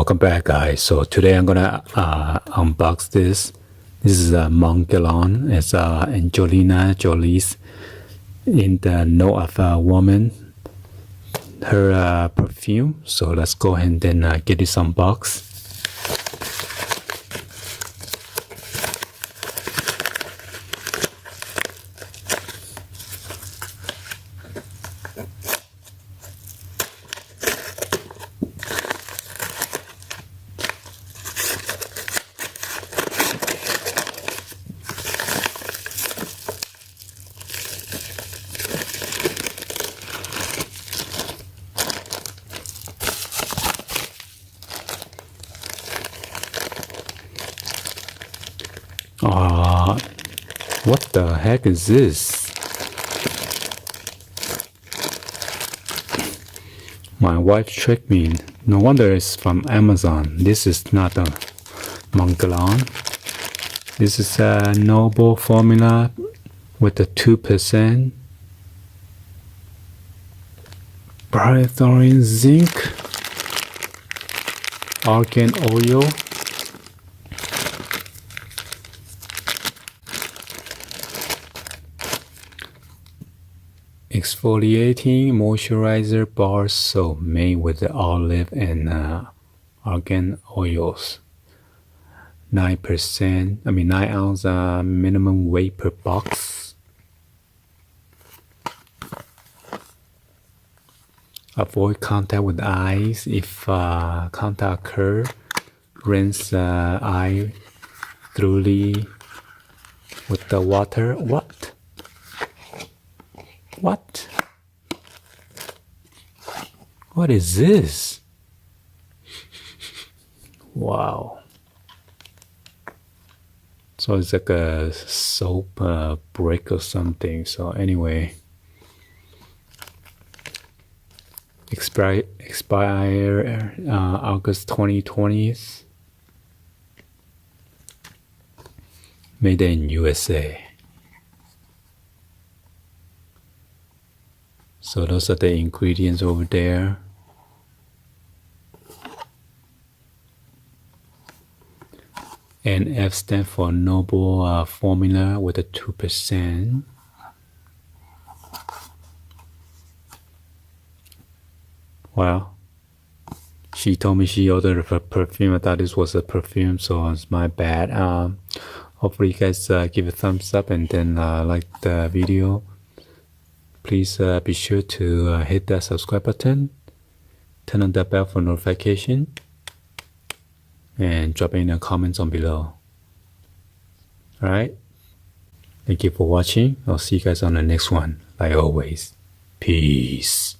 Welcome back, guys. So today I'm gonna unbox this. This is a Montgueron. It's Angelina Jolie's in the Note of a Woman, her perfume. So let's go ahead and then get this unboxed. What the heck is this? My wife tricked me. No wonder it's from Amazon. This is not a Montgueron. This is a noble formula with the 2% Pyrithione Zinc, argan oil, exfoliating moisturizer bar soap made with the olive and argan oils. 9 ounce minimum weight per box. Avoid contact with eyes. If contact occur, rinse eye thoroughly with the water. What? What is this? Wow. So it's like a soap brick or something. So anyway, expire August 2020. Made in USA. So those are the ingredients over there. And F stands for Noble formula with a 2%. Well, she told me she ordered a perfume. I thought this was a perfume, so it's my bad. Hopefully you guys give a thumbs up and then like the video. Please be sure to hit that subscribe button, turn on the bell for notification, and drop in the comments on below. Alright, thank you for watching. I'll see you guys on the next one. Like always, peace.